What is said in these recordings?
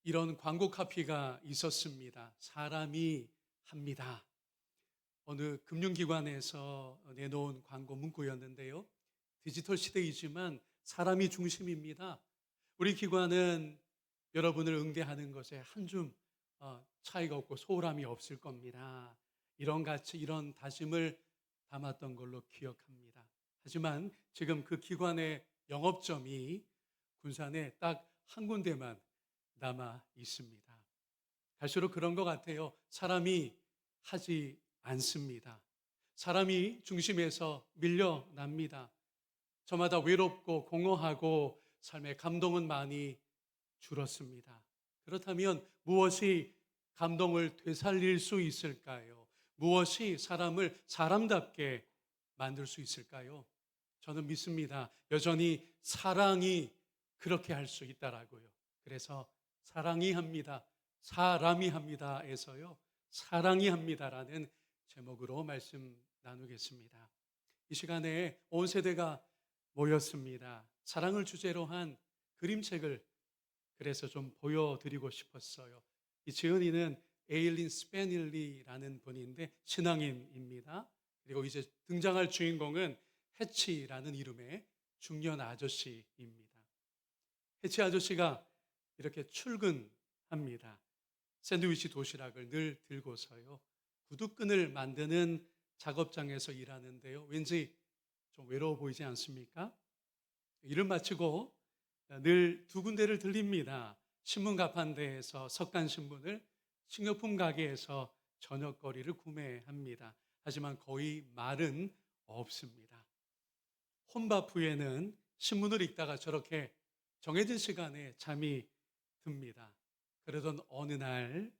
이런 광고 카피가 있었습니다. 사람이 합니다. 어느 금융기관에서 내놓은 광고 문구였는데요. 디지털 시대이지만 사람이 중심입니다. 우리 기관은 여러분을 응대하는 것에 한 줌 차이가 없고 소홀함이 없을 겁니다. 이런 가치, 이런 다짐을 담았던 걸로 기억합니다. 하지만 지금 그 기관의 영업점이 군산에 딱 한 군데만 남아 있습니다. 갈수록 그런 것 같아요. 사람이 하지 않습니다. 사람이 중심에서 밀려납니다. 저마다 외롭고 공허하고 삶의 감동은 많이 줄었습니다. 그렇다면 무엇이 감동을 되살릴 수 있을까요? 무엇이 사람을 사람답게 만들 수 있을까요? 저는 믿습니다. 여전히 사랑이 그렇게 할 수 있다라고요. 그래서 사랑이 합니다. 사람이 합니다에서요. 사랑이 합니다라는 제목으로 말씀 나누겠습니다. 이 시간에 온 세대가 모였습니다. 사랑을 주제로 한 그림책을 그래서 좀 보여드리고 싶었어요. 이 지은이는 에일린 스페닐리라는 분인데 신앙인입니다. 그리고 이제 등장할 주인공은 해치라는 이름의 중년 아저씨입니다. 해치 아저씨가 이렇게 출근합니다. 샌드위치 도시락을 늘 들고서요. 구두끈을 만드는 작업장에서 일하는데요. 왠지 좀 외로워 보이지 않습니까? 일을 마치고 늘 두 군데를 들립니다. 신문 가판대에서 석간신문을, 식료품 가게에서 저녁거리를 구매합니다. 하지만 거의 말은 없습니다. 혼밥 후에는 신문을 읽다가 저렇게 정해진 시간에 잠이 듭니다. 그러던 어느 날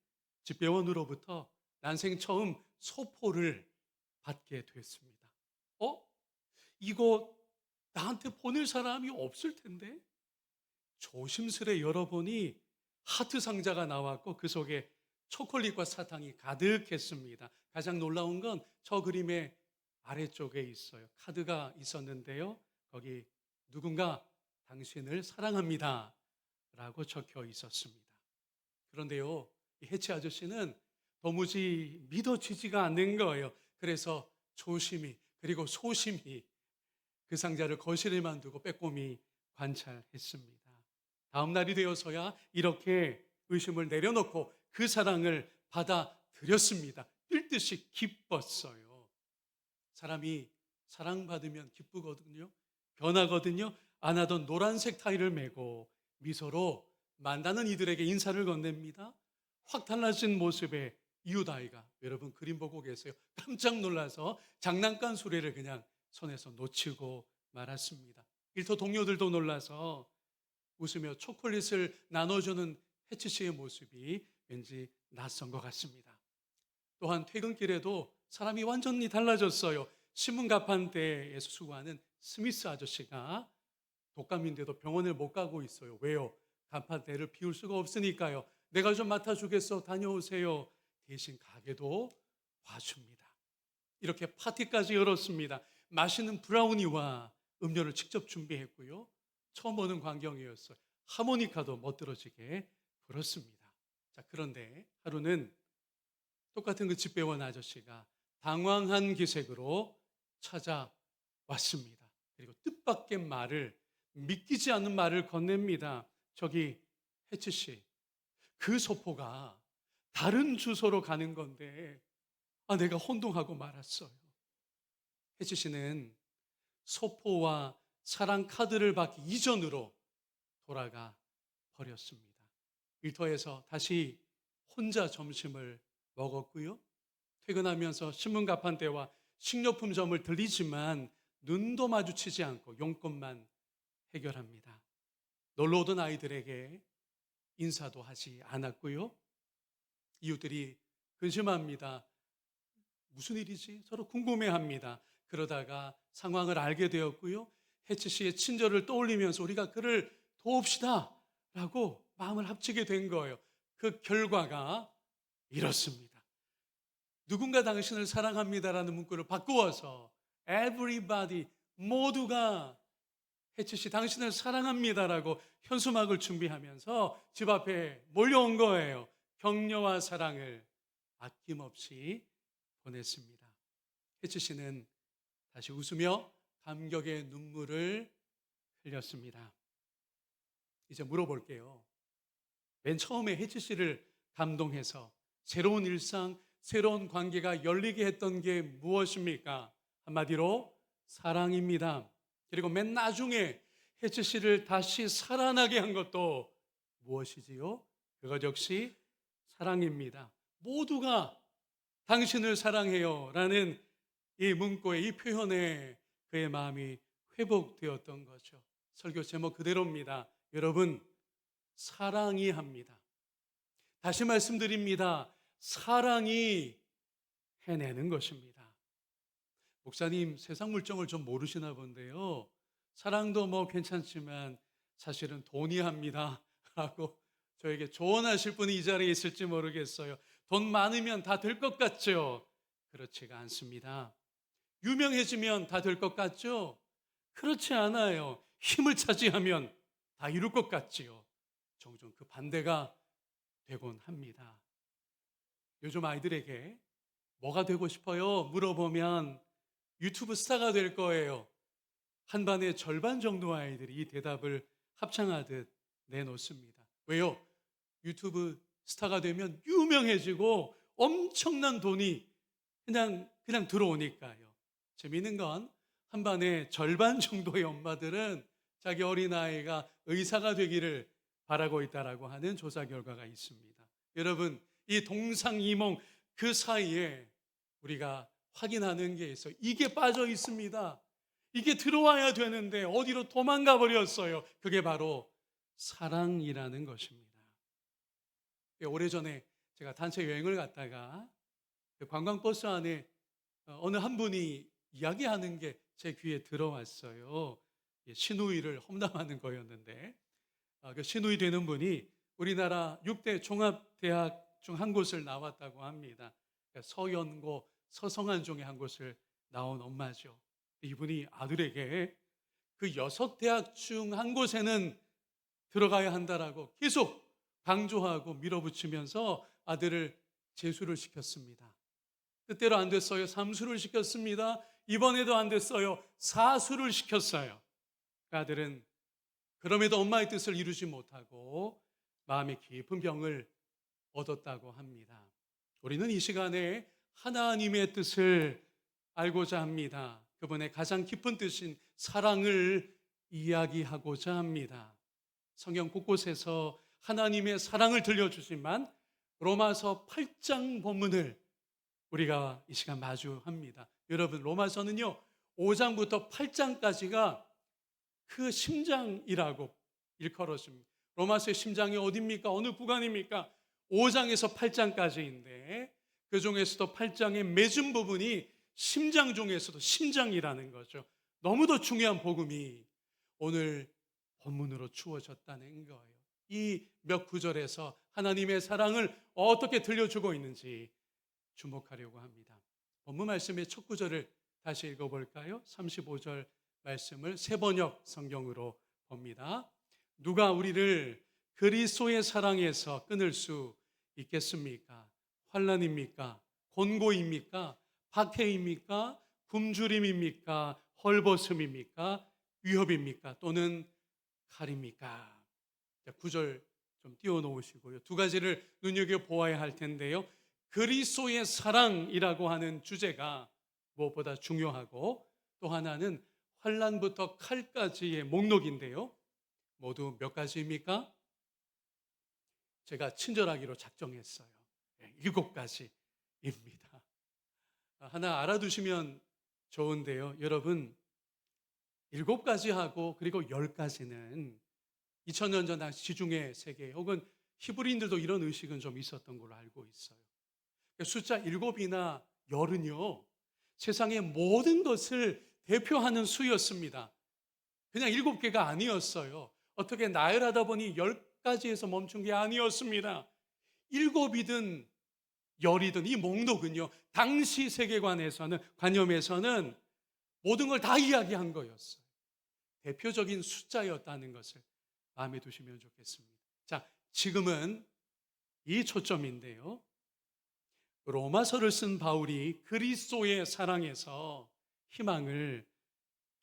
집배원으로부터 난생 처음 소포를 받게 됐습니다. 이거 나한테 보낼 사람이 없을 텐데? 조심스레 열어보니 하트 상자가 나왔고 그 속에 초콜릿과 사탕이 가득했습니다. 가장 놀라운 건 저 그림의 아래쪽에 있어요. 카드가 있었는데요. 거기 누군가 당신을 사랑합니다 라고 적혀 있었습니다. 그런데요, 이 해치 아저씨는 도무지 믿어지지가 않는 거예요. 그래서 조심히 그리고 소심히 그 상자를 거실에만 두고 빼꼼히 관찰했습니다. 다음 날이 되어서야 이렇게 의심을 내려놓고 그 사랑을 받아들였습니다. 뛸 듯이 기뻤어요. 사람이 사랑받으면 기쁘거든요. 변하거든요. 안 하던 노란색 타이를 메고 미소로 만나는 이들에게 인사를 건넵니다. 확 달라진 모습의 이웃아이가, 여러분 그림 보고 계세요. 깜짝 놀라서 장난감 수레를 그냥 손에서 놓치고 말았습니다. 일터 동료들도 놀라서 웃으며 초콜릿을 나눠주는 해치 씨의 모습이 왠지 낯선 것 같습니다. 또한 퇴근길에도 사람이 완전히 달라졌어요. 신문 가판대에서 수고하는 스미스 아저씨가 독감인데도 병원을 못 가고 있어요. 왜요? 간판대를 비울 수가 없으니까요. 내가 좀 맡아주겠어. 다녀오세요. 대신 가게도 봐줍니다. 이렇게 파티까지 열었습니다. 맛있는 브라우니와 음료를 직접 준비했고요. 처음 보는 광경이었어요. 하모니카도 멋들어지게 불었습니다. 자, 그런데 하루는 똑같은 그 집배원 아저씨가 당황한 기색으로 찾아왔습니다. 그리고 뜻밖의 말을, 믿기지 않는 말을 건넵니다. 저기 해치 씨, 그 소포가 다른 주소로 가는 건데 내가 혼동하고 말았어요. 해치 씨는 소포와 사랑 카드를 받기 이전으로 돌아가 버렸습니다. 일터에서 다시 혼자 점심을 먹었고요. 퇴근하면서 신문 가판대와 식료품점을 들리지만 눈도 마주치지 않고 용건만 해결합니다. 놀러 오던 아이들에게 인사도 하지 않았고요. 이웃들이 근심합니다. 무슨 일이지? 서로 궁금해합니다. 그러다가 상황을 알게 되었고요. 해치 씨의 친절을 떠올리면서 우리가 그를 도웁시다 라고 마음을 합치게 된 거예요. 그 결과가 이렇습니다. 누군가 당신을 사랑합니다라는 문구를 바꾸어서 everybody, 모두가 혜치 씨 당신을 사랑합니다라고 현수막을 준비하면서 집 앞에 몰려온 거예요. 격려와 사랑을 아낌없이 보냈습니다. 혜치 씨는 다시 웃으며 감격의 눈물을 흘렸습니다. 이제 물어볼게요. 맨 처음에 혜치 씨를 감동해서 새로운 일상, 새로운 관계가 열리게 했던 게 무엇입니까? 한마디로 사랑입니다. 그리고 맨 나중에 혜치 씨를 다시 살아나게 한 것도 무엇이지요? 그것 역시 사랑입니다. 모두가 당신을 사랑해요 라는 이 문구에, 이 표현에 그의 마음이 회복되었던 거죠. 설교 제목 그대로입니다. 여러분, 사랑이 합니다. 다시 말씀드립니다. 사랑이 해내는 것입니다. 목사님, 세상 물정을 좀 모르시나 본데요. 사랑도 뭐 괜찮지만 사실은 돈이 합니다. 라고 저에게 조언하실 분이 이 자리에 있을지 모르겠어요. 돈 많으면 다 될 것 같죠? 그렇지가 않습니다. 유명해지면 다 될 것 같죠? 그렇지 않아요. 힘을 차지하면 다 이룰 것 같지요. 종종 그 반대가 되곤 합니다. 요즘 아이들에게 뭐가 되고 싶어요? 물어보면 유튜브 스타가 될 거예요. 한 반의 절반 정도 아이들이 이 대답을 합창하듯 내놓습니다. 왜요? 유튜브 스타가 되면 유명해지고 엄청난 돈이 그냥 들어오니까요. 재미있는 건 한 반의 절반 정도의 엄마들은 자기 어린아이가 의사가 되기를 바라고 있다라고 하는 조사 결과가 있습니다. 여러분, 이 동상이몽 그 사이에 우리가 확인하는 게 있어요. 이게 빠져 있습니다. 이게 들어와야 되는데 어디로 도망가 버렸어요. 그게 바로 사랑이라는 것입니다. 오래전에 제가 단체 여행을 갔다가 관광버스 안에 어느 한 분이 이야기하는 게 제 귀에 들어왔어요. 시누이를 험담하는 거였는데 그 시누이 되는 분이 우리나라 6대 종합대학 중 한 곳을 나왔다고 합니다. 서연고, 서성한 중의 한 곳을 나온 엄마죠. 이분이 아들에게 그 6대학 중 한 곳에는 들어가야 한다라고 계속 강조하고 밀어붙이면서 아들을 재수를 시켰습니다. 뜻대로 안 됐어요. 삼수를 시켰습니다. 이번에도 안 됐어요. 사수를 시켰어요. 그 아들은 그럼에도 엄마의 뜻을 이루지 못하고 마음의 깊은 병을 얻었다고 합니다. 우리는 이 시간에 하나님의 뜻을 알고자 합니다. 그분의 가장 깊은 뜻인 사랑을 이야기하고자 합니다. 성경 곳곳에서 하나님의 사랑을 들려주지만 로마서 8장 본문을 우리가 이 시간 마주합니다. 여러분, 로마서는요 5장부터 8장까지가 그 심장이라고 일컬어집니다. 로마서의 심장이 어디입니까? 어느 구간입니까? 5장에서 8장까지인데 그 중에서도 8장의 맺은 부분이 심장 중에서도 심장이라는 거죠. 너무도 중요한 복음이 오늘 본문으로 주어졌다는 거예요. 이 몇 구절에서 하나님의 사랑을 어떻게 들려주고 있는지 주목하려고 합니다. 본문 말씀의 첫 구절을 다시 읽어볼까요? 35절 말씀을 새번역 성경으로 봅니다. 누가 우리를 그리스도의 사랑에서 끊을 수 있겠습니까? 환난입니까? 곤고입니까? 박해입니까? 굶주림입니까? 헐벗음입니까? 위협입니까? 또는 칼입니까? 9절 좀 띄워놓으시고요. 두 가지를 눈여겨보아야 할 텐데요. 그리스도의 사랑이라고 하는 주제가 무엇보다 중요하고 또 하나는 환난부터 칼까지의 목록인데요. 모두 몇 가지입니까? 제가 친절하기로 작정했어요. 7가지입니다. 하나 알아두시면 좋은데요. 여러분, 7가지하고 그리고 10가지는 2000년 전 당시 지중해 세계 혹은 히브리인들도 이런 의식은 좀 있었던 걸로 알고 있어요. 숫자 7이나 10은요 세상의 모든 것을 대표하는 수였습니다. 그냥 7개가 아니었어요. 어떻게 나열하다 보니 10가지에서 멈춘 게 아니었습니다. 7이든 10이든 이 목록은요 당시 세계관에서는, 관념에서는 모든 걸 다 이야기한 거였어요. 대표적인 숫자였다는 것을 마음에 두시면 좋겠습니다. 자, 지금은 이 초점인데요. 로마서를 쓴 바울이 그리스도의 사랑에서 희망을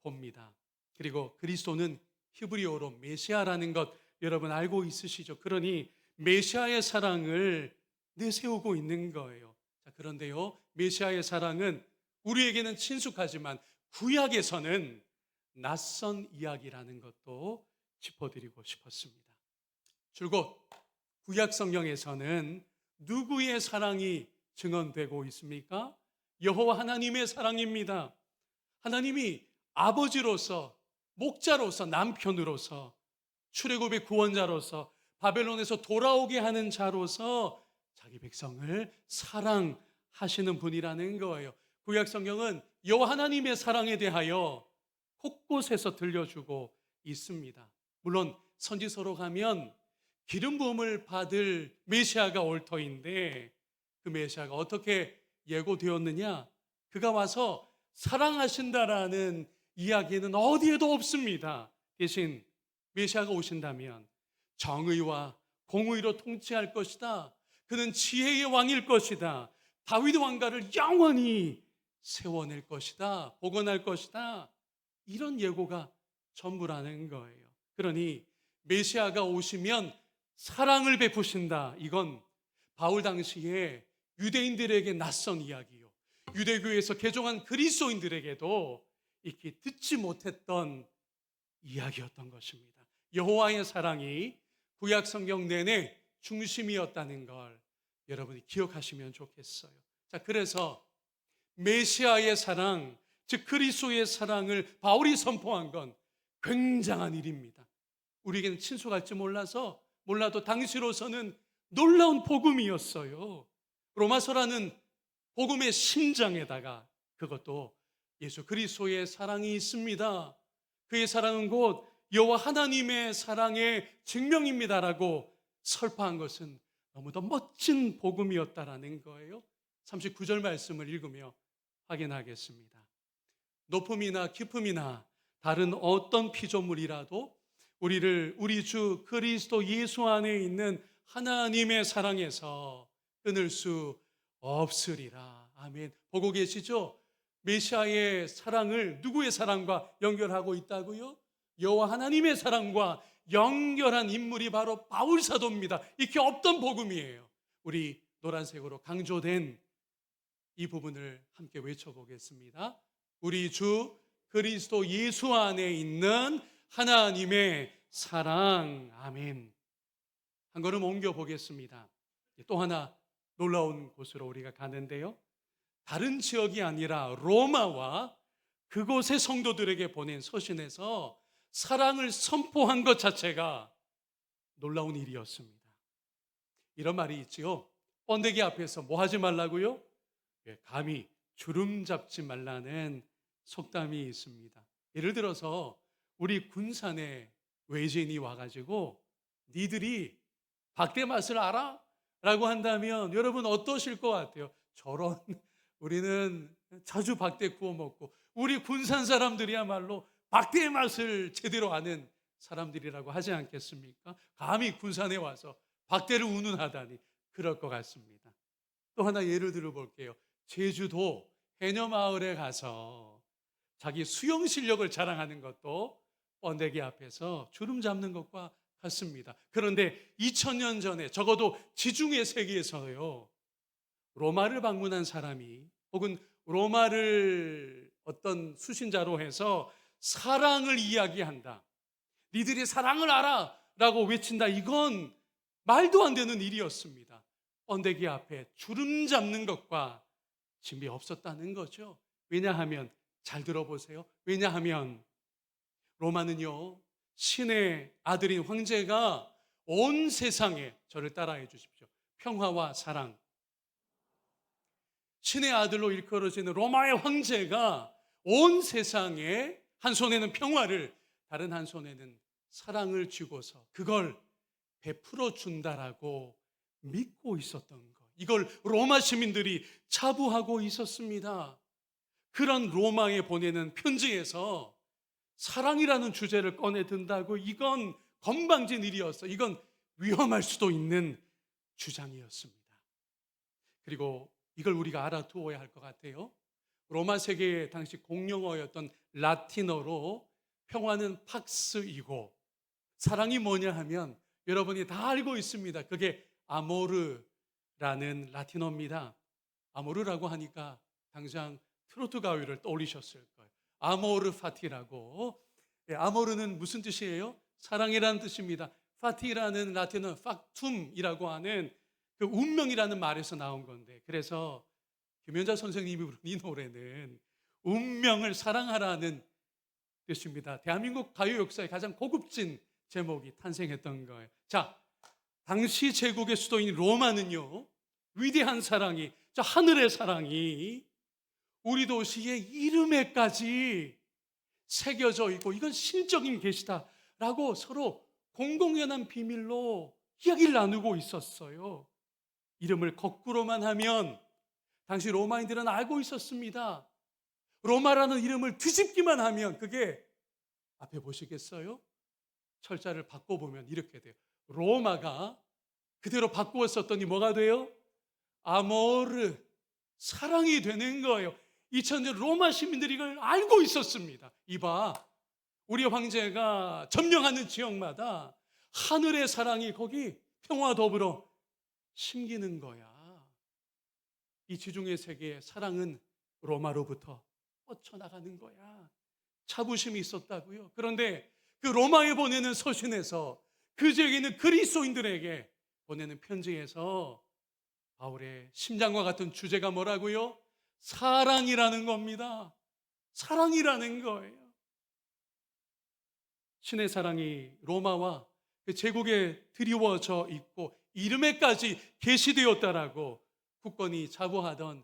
봅니다. 그리고 그리스도는 히브리어로 메시아라는 것 여러분 알고 있으시죠? 그러니 메시아의 사랑을 내세우고 있는 거예요. 자, 그런데요, 메시아의 사랑은 우리에게는 친숙하지만 구약에서는 낯선 이야기라는 것도 짚어드리고 싶었습니다. 줄곧 구약 성경에서는 누구의 사랑이 증언되고 있습니까? 여호와 하나님의 사랑입니다. 하나님이 아버지로서, 목자로서, 남편으로서, 출애굽의 구원자로서, 바벨론에서 돌아오게 하는 자로서 자기 백성을 사랑하시는 분이라는 거예요. 구약 성경은 여호와 하나님의 사랑에 대하여 곳곳에서 들려주고 있습니다. 물론 선지서로 가면 기름 부음을 받을 메시아가 올 터인데 그 메시아가 어떻게 예고되었느냐? 그가 와서 사랑하신다라는 이야기는 어디에도 없습니다. 대신 메시아가 오신다면 정의와 공의로 통치할 것이다. 그는 지혜의 왕일 것이다. 다윗 왕가를 영원히 세워낼 것이다. 복원할 것이다. 이런 예고가 전부라는 거예요. 그러니 메시아가 오시면 사랑을 베푸신다. 이건 바울 당시에 유대인들에게 낯선 이야기요. 유대교에서 개종한 그리스도인들에게도 익히 듣지 못했던 이야기였던 것입니다. 여호와의 사랑이 구약 성경 내내 중심이었다는 걸 여러분이 기억하시면 좋겠어요. 자, 그래서 메시아의 사랑, 즉 그리스도의 사랑을 바울이 선포한 건 굉장한 일입니다. 우리에게는 친숙할지 몰라도 당시로서는 놀라운 복음이었어요. 로마서라는 복음의 심장에다가 그것도 예수 그리스도의 사랑이 있습니다. 그의 사랑은 곧 여호와 하나님의 사랑의 증명입니다라고 설파한 것은 너무도 멋진 복음이었다라는 거예요. 39절 말씀을 읽으며 확인하겠습니다. 높음이나 깊음이나 다른 어떤 피조물이라도 우리를 우리 주 그리스도 예수 안에 있는 하나님의 사랑에서 끊을 수 없으리라. 아멘. 보고 계시죠? 메시아의 사랑을 누구의 사랑과 연결하고 있다고요? 여호와 하나님의 사랑과 연결한 인물이 바로 바울 사도입니다. 이렇게 없던 복음이에요. 우리 노란색으로 강조된 이 부분을 함께 외쳐보겠습니다. 우리 주 그리스도 예수 안에 있는 하나님의 사랑. 아멘. 한 걸음 옮겨 보겠습니다. 또 하나 놀라운 곳으로 우리가 가는데요. 다른 지역이 아니라 로마와 그곳의 성도들에게 보낸 서신에서 사랑을 선포한 것 자체가 놀라운 일이었습니다. 이런 말이 있지요. 번데기 앞에서 뭐 하지 말라고요? 감히 주름 잡지 말라는 속담이 있습니다. 예를 들어서 우리 군산에 외지인이 와가지고 니들이 박대 맛을 알아? 라고 한다면 여러분 어떠실 것 같아요? 저런 우리는 자주 박대 구워 먹고 우리 군산 사람들이야말로 박대의 맛을 제대로 아는 사람들이라고 하지 않겠습니까? 감히 군산에 와서 박대를 운운하다니 그럴 것 같습니다. 또 하나 예를 들어볼게요. 제주도 해녀마을에 가서 자기 수영 실력을 자랑하는 것도 번데기 앞에서 주름 잡는 것과 같습니다. 그런데 2000년 전에 적어도 지중해 세계에서요, 로마를 방문한 사람이 혹은 로마를 어떤 수신자로 해서 사랑을 이야기한다. 니들이 사랑을 알아! 라고 외친다. 이건 말도 안 되는 일이었습니다. 번데기 앞에 주름 잡는 것과 짐이 없었다는 거죠. 왜냐하면 잘 들어보세요. 왜냐하면 로마는요, 신의 아들인 황제가 온 세상에, 저를 따라해 주십시오, 평화와 사랑, 신의 아들로 일컬어지는 로마의 황제가 온 세상에 한 손에는 평화를, 다른 한 손에는 사랑을 쥐고서 그걸 베풀어 준다라고 믿고 있었던 것, 이걸 로마 시민들이 자부하고 있었습니다. 그런 로마에 보내는 편지에서 사랑이라는 주제를 꺼내 든다고 이건 건방진 일이었어. 이건 위험할 수도 있는 주장이었습니다. 그리고 이걸 우리가 알아두어야 할 것 같아요. 로마 세계의 당시 공용어였던 라틴어로 평화는 팍스이고 사랑이 뭐냐 하면 여러분이 다 알고 있습니다. 그게 아모르라는 라틴어입니다. 아모르라고 하니까 당장 트로트 가요를 떠올리셨을 거예요. 아모르 파티라고. 아모르는 무슨 뜻이에요? 사랑이라는 뜻입니다. 파티라는 라틴어 팍툼이라고 하는 그 운명이라는 말에서 나온 건데, 그래서 김연자 선생님이 부른 이 노래는 운명을 사랑하라는 뜻입니다. 대한민국 가요 역사의 가장 고급진 제목이 탄생했던 거예요. 자, 당시 제국의 수도인 로마는요, 위대한 사랑이, 저 하늘의 사랑이 우리 도시의 이름에까지 새겨져 있고 이건 신적인 계시다라고 서로 공공연한 비밀로 이야기를 나누고 있었어요. 이름을 거꾸로만 하면 당시 로마인들은 알고 있었습니다. 로마라는 이름을 뒤집기만 하면 그게 앞에 보시겠어요? 철자를 바꿔보면 이렇게 돼요. 로마가 그대로 바꾸었었더니 뭐가 돼요? 아모르, 사랑이 되는 거예요. 2000년 로마 시민들이 이걸 알고 있었습니다. 이봐, 우리 황제가 점령하는 지역마다 하늘의 사랑이 거기 평화 더불어 심기는 거야. 이 지중해 세계의 사랑은 로마로부터 뻗쳐나가는 거야. 자부심이 있었다고요. 그런데 그 로마에 보내는 서신에서 그 지역에 있는 그리스도인들에게 보내는 편지에서 바울의 심장과 같은 주제가 뭐라고요? 사랑이라는 겁니다. 사랑이라는 거예요. 신의 사랑이 로마와 그 제국에 드리워져 있고 이름에까지 계시되었다라고 국권이 자부하던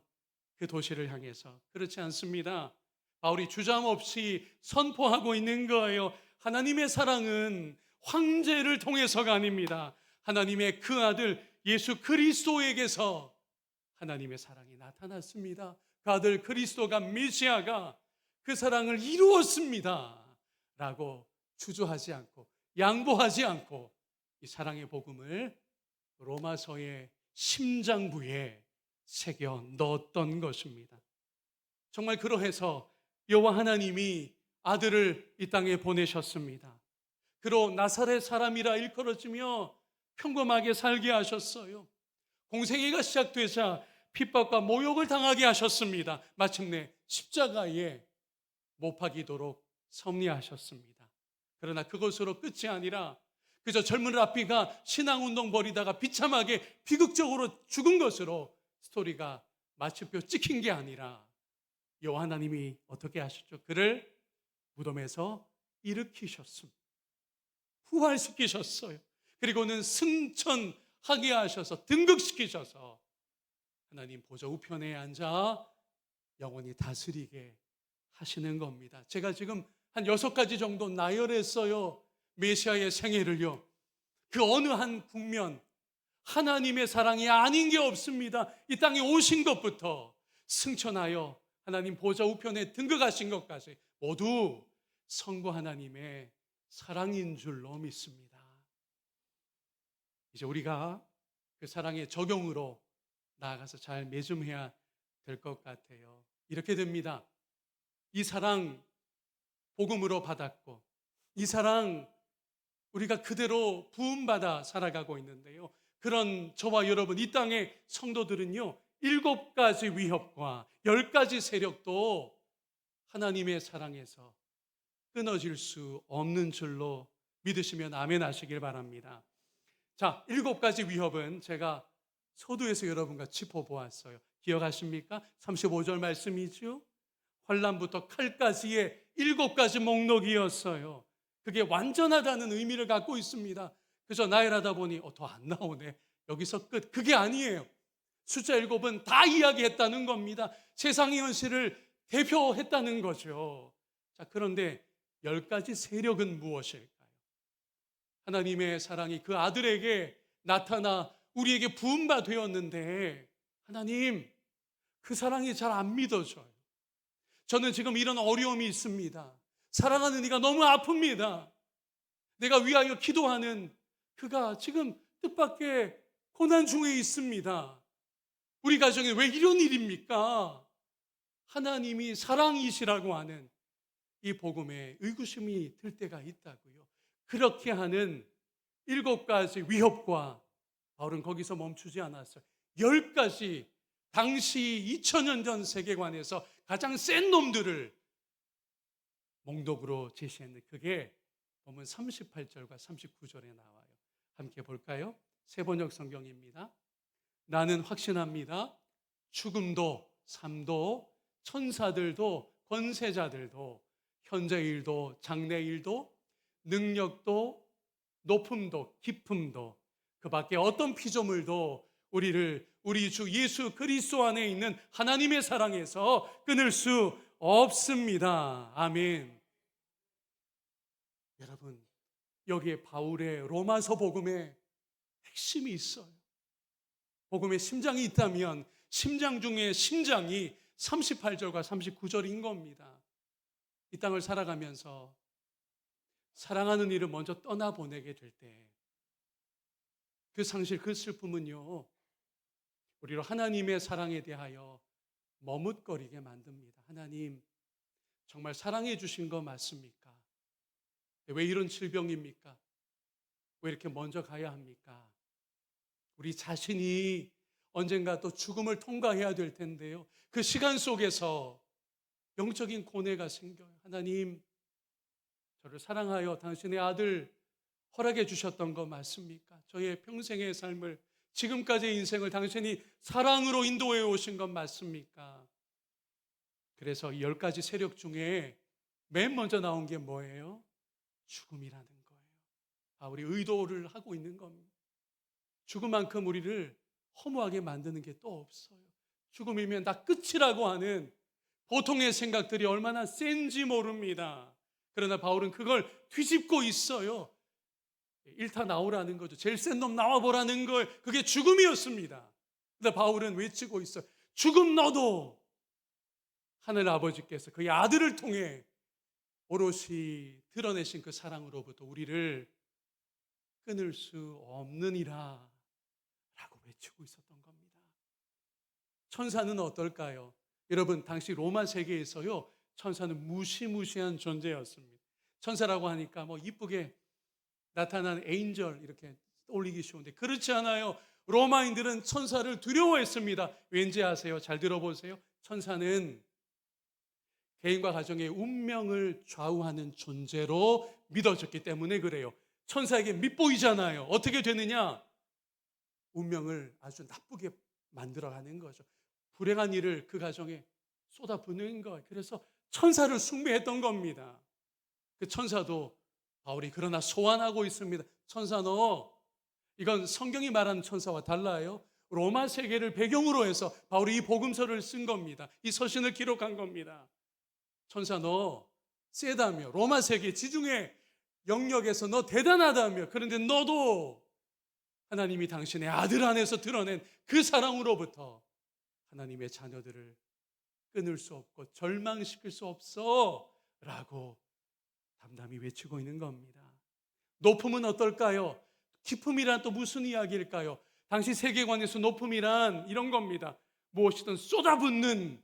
그 도시를 향해서, 그렇지 않습니다. 바울이 주저함없이 선포하고 있는 거예요. 하나님의 사랑은 황제를 통해서가 아닙니다. 하나님의 그 아들 예수 그리스도에게서 하나님의 사랑이 나타났습니다. 그 아들 그리스도가 메시아가 그 사랑을 이루었습니다 라고 주저하지 않고 양보하지 않고 이 사랑의 복음을 로마서의 심장부에 새겨 넣었던 것입니다. 정말 그러해서 여호와 하나님이 아들을 이 땅에 보내셨습니다. 그로 나사렛 사람이라 일컬어지며 평범하게 살게 하셨어요. 공생애가 시작되자 핍박과 모욕을 당하게 하셨습니다. 마침내 십자가에 못 박이도록 섭리하셨습니다. 그러나 그것으로 끝이 아니라 그저 젊은 랍비가 신앙운동 벌이다가 비참하게 비극적으로 죽은 것으로 스토리가 마침표 찍힌 게 아니라 여호와 하나님이 어떻게 하셨죠? 그를 무덤에서 일으키셨습니다. 부활시키셨어요. 그리고는 승천하게 하셔서 등극시키셔서 하나님 보좌 우편에 앉아 영원히 다스리게 하시는 겁니다. 제가 지금 한 6가지 정도 나열했어요. 메시아의 생애를요. 그 어느 한 국면 하나님의 사랑이 아닌 게 없습니다. 이 땅에 오신 것부터 승천하여 하나님 보좌 우편에 등극하신 것까지 모두 성부 하나님의 사랑인 줄로 믿습니다. 이제 우리가 그 사랑의 적용으로 나아가서 잘 매줌해야 될 것 같아요. 이렇게 됩니다. 이 사랑 복음으로 받았고 이 사랑 우리가 그대로 부음받아 살아가고 있는데요. 그런 저와 여러분 이 땅의 성도들은요, 7가지 위협과 10가지 세력도 하나님의 사랑에서 끊어질 수 없는 줄로 믿으시면 아멘 하시길 바랍니다. 자, 7가지 위협은 제가 서두에서 여러분과 짚어보았어요. 기억하십니까? 35절 말씀이죠. 환난부터 칼까지의 7가지 목록이었어요. 그게 완전하다는 의미를 갖고 있습니다. 그래서 나열하다 보니 더 안 나오네. 여기서 끝. 그게 아니에요. 숫자 7은 다 이야기했다는 겁니다. 세상의 현실을 대표했다는 거죠. 자, 그런데 10가지 세력은 무엇일까요? 하나님의 사랑이 그 아들에게 나타나 우리에게 부음바 되었는데 하나님, 그 사랑이 잘 안 믿어져요. 저는 지금 이런 어려움이 있습니다. 사랑하는 이가 너무 아픕니다. 내가 위하여 기도하는 그가 지금 뜻밖의 고난 중에 있습니다. 우리 가정에 왜 이런 일입니까? 하나님이 사랑이시라고 하는 이 복음에 의구심이 들 때가 있다고요. 그렇게 하는 7가지 위협과 바울은 거기서 멈추지 않았어요. 10가지 당시 2000년 전 세계관에서 가장 센 놈들을 몽독으로 제시했는데 그게 보면 38절과 39절에 나와요. 함께 볼까요? 세번역 성경입니다. 나는 확신합니다. 죽음도 삶도 천사들도 권세자들도 현재일도 장래일도 능력도 높음도 깊음도 그 밖에 어떤 피조물도 우리를 우리 주 예수 그리스도 안에 있는 하나님의 사랑에서 끊을 수 없습니다. 아멘. 여러분, 여기에 바울의 로마서 복음에 핵심이 있어요. 복음의 심장이 있다면 심장 중에 심장이 38절과 39절인 겁니다. 이 땅을 살아가면서 사랑하는 이를 먼저 떠나보내게 될 때 그 상실, 그 슬픔은요, 우리로 하나님의 사랑에 대하여 머뭇거리게 만듭니다. 하나님, 정말 사랑해 주신 거 맞습니까? 왜 이런 질병입니까? 왜 이렇게 먼저 가야 합니까? 우리 자신이 언젠가 또 죽음을 통과해야 될 텐데요. 그 시간 속에서 영적인 고뇌가 생겨요. 하나님, 저를 사랑하여 당신의 아들 허락해 주셨던 거 맞습니까? 저의 평생의 삶을, 지금까지의 인생을 당신이 사랑으로 인도해 오신 건 맞습니까? 그래서 10가지 세력 중에 맨 먼저 나온 게 뭐예요? 죽음이라는 거예요. 우리 의도를 하고 있는 겁니다. 죽음만큼 우리를 허무하게 만드는 게 또 없어요. 죽음이면 다 끝이라고 하는 보통의 생각들이 얼마나 센지 모릅니다. 그러나 바울은 그걸 뒤집고 있어요. 일타 나오라는 거죠. 제일 센 놈 나와보라는 걸, 그게 죽음이었습니다. 근데 바울은 외치고 있어요. 죽음 너도 하늘 아버지께서 그의 아들을 통해 오롯이 드러내신 그 사랑으로부터 우리를 끊을 수 없느니라 라고 외치고 있었던 겁니다. 천사는 어떨까요? 여러분, 당시 로마 세계에서요, 천사는 무시무시한 존재였습니다. 천사라고 하니까 뭐 이쁘게 나타난 에인절 이렇게 떠올리기 쉬운데 그렇지 않아요. 로마인들은 천사를 두려워했습니다. 왠지 아세요? 잘 들어보세요. 천사는 개인과 가정의 운명을 좌우하는 존재로 믿어졌기 때문에 그래요. 천사에게 밉보이잖아요. 어떻게 되느냐? 운명을 아주 나쁘게 만들어가는 거죠. 불행한 일을 그 가정에 쏟아붓는 거예요. 그래서 천사를 숭배했던 겁니다. 그 천사도 바울이 그러나 소환하고 있습니다. 천사 너, 이건 성경이 말하는 천사와 달라요. 로마 세계를 배경으로 해서 바울이 이 복음서를 쓴 겁니다. 이 서신을 기록한 겁니다. 천사 너 세다며, 로마 세계 지중해 영역에서 너 대단하다며, 그런데 너도 하나님이 당신의 아들 안에서 드러낸 그 사랑으로부터 하나님의 자녀들을 끊을 수 없고 절망시킬 수 없어 라고 담담히 외치고 있는 겁니다. 높음은 어떨까요? 깊음이란 또 무슨 이야기일까요? 당시 세계관에서 높음이란 이런 겁니다. 무엇이든 쏟아붓는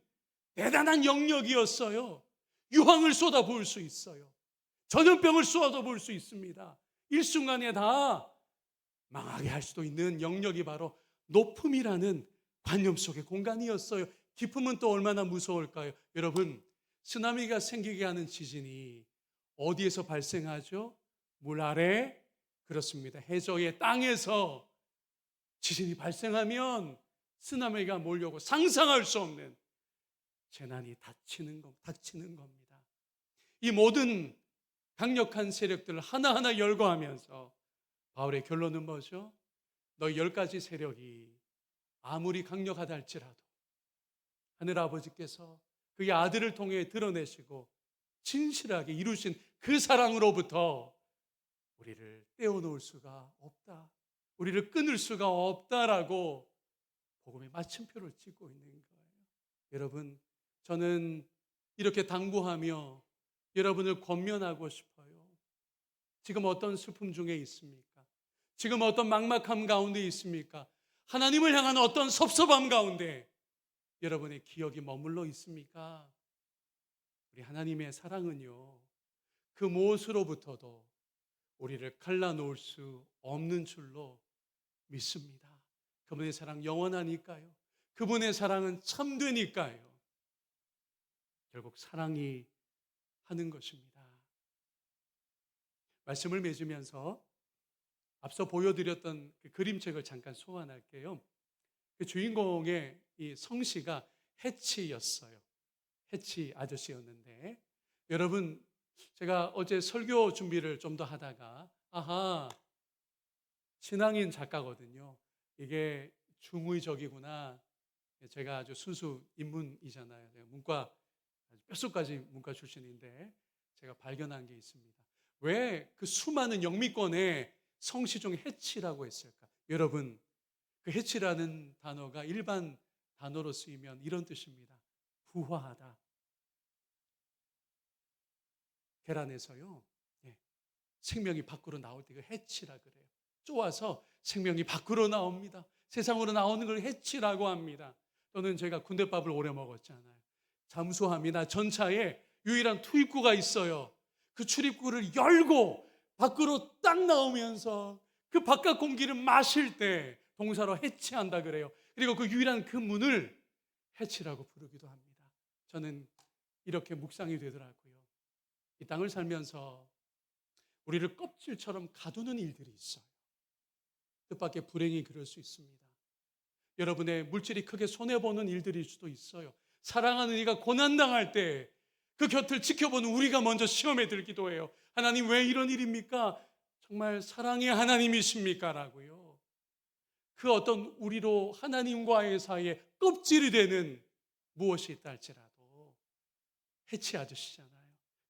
대단한 영역이었어요. 유황을 쏟아부을 수 있어요. 전염병을 쏟아부을 수 있습니다. 일순간에 다 망하게 할 수도 있는 영역이 바로 높음이라는 관념 속의 공간이었어요. 깊음은 또 얼마나 무서울까요? 여러분, 쓰나미가 생기게 하는 지진이 어디에서 발생하죠? 물 아래, 그렇습니다. 해저의 땅에서 지진이 발생하면 쓰나미가 몰려오고 상상할 수 없는 재난이 닥치는 겁니다. 이 모든 강력한 세력들을 하나하나 열거하면서 바울의 결론은 뭐죠? 너 10가지 세력이 아무리 강력하다 할지라도 하늘 아버지께서 그의 아들을 통해 드러내시고 진실하게 이루신 그 사랑으로부터 우리를 떼어놓을 수가 없다. 우리를 끊을 수가 없다라고 복음의 마침표를 찍고 있는 거예요. 여러분, 저는 이렇게 당부하며 여러분을 권면하고 싶어요. 지금 어떤 슬픔 중에 있습니까? 지금 어떤 막막함 가운데 있습니까? 하나님을 향한 어떤 섭섭함 가운데 여러분의 기억이 머물러 있습니까? 우리 하나님의 사랑은요, 그 무엇으로부터도 우리를 갈라놓을 수 없는 줄로 믿습니다. 그분의 사랑 영원하니까요. 그분의 사랑은 참되니까요. 결국 사랑이 하는 것입니다. 말씀을 맺으면서 앞서 보여드렸던 그 그림책을 잠깐 소환할게요. 그 주인공의 이 성씨가 해치였어요. 해치 아저씨였는데, 여러분, 제가 어제 설교 준비를 좀 더 하다가 아하, 신앙인 작가거든요. 이게 중의적이구나. 제가 아주 순수 인문이잖아요. 제가 문과 뼛속까지 문과 출신인데 제가 발견한 게 있습니다. 왜 그 수많은 영미권에 성씨 중에 해치라고 했을까? 여러분, 그 해치라는 단어가 일반 단어로 쓰이면 이런 뜻입니다. 부화하다. 계란에서요, 예, 생명이 밖으로 나올 때 그 해치라 그래요. 쪼아서 생명이 밖으로 나옵니다. 세상으로 나오는 걸 해치라고 합니다. 또는 제가 군대밥을 오래 먹었잖아요. 잠수함이나 전차에 유일한 투입구가 있어요. 그 출입구를 열고 밖으로 딱 나오면서 그 바깥 공기를 마실 때 동사로 해치한다 그래요. 그리고 그 유일한 그 문을 해치라고 부르기도 합니다. 저는 이렇게 묵상이 되더라고요. 이 땅을 살면서 우리를 껍질처럼 가두는 일들이 있어요. 뜻밖의 불행이 그럴 수 있습니다. 여러분의 물질이 크게 손해보는 일들일 수도 있어요. 사랑하는 이가 고난당할 때 그 곁을 지켜보는 우리가 먼저 시험에 들기도 해요. 하나님 왜 이런 일입니까? 정말 사랑의 하나님이십니까? 라고요. 그 어떤 우리로 하나님과의 사이에 껍질이 되는 무엇이 있다 할지라도 해치 아저씨잖아요.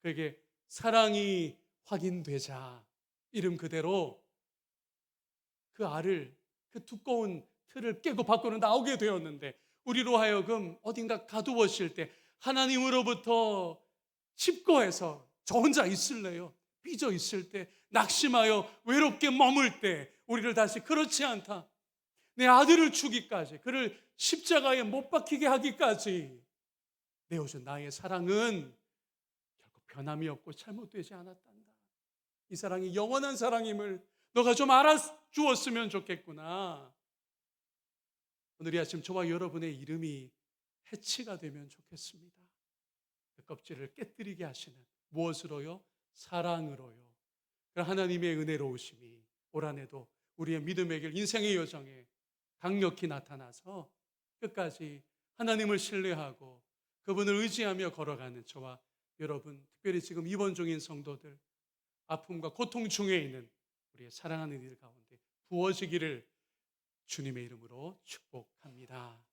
그에게 사랑이 확인되자 이름 그대로 그 알을, 그 두꺼운 틀을 깨고 밖으로 나오게 되었는데 우리로 하여금 어딘가 가두었을 때 하나님으로부터 집거해서 저 혼자 있을래요? 삐져 있을 때, 낙심하여 외롭게 머물 때 우리를 다시 그렇지 않다. 내 아들을 주기까지, 그를 십자가에 못 박히게 하기까지 내어준 나의 사랑은 결코 변함이 없고 잘못되지 않았단다. 이 사랑이 영원한 사랑임을 너가 좀 알아주었으면 좋겠구나. 오늘 이 아침 저와 여러분의 이름이 해치가 되면 좋겠습니다. 그 껍질을 깨뜨리게 하시는 무엇으로요? 사랑으로요. 그런 하나님의 은혜로우심이 올 한해도 우리의 믿음의 길, 인생의 여정에 강력히 나타나서 끝까지 하나님을 신뢰하고 그분을 의지하며 걸어가는 저와 여러분, 특별히 지금 입원 중인 성도들, 아픔과 고통 중에 있는 우리의 사랑하는 이들 가운데 부어지기를 주님의 이름으로 축복합니다.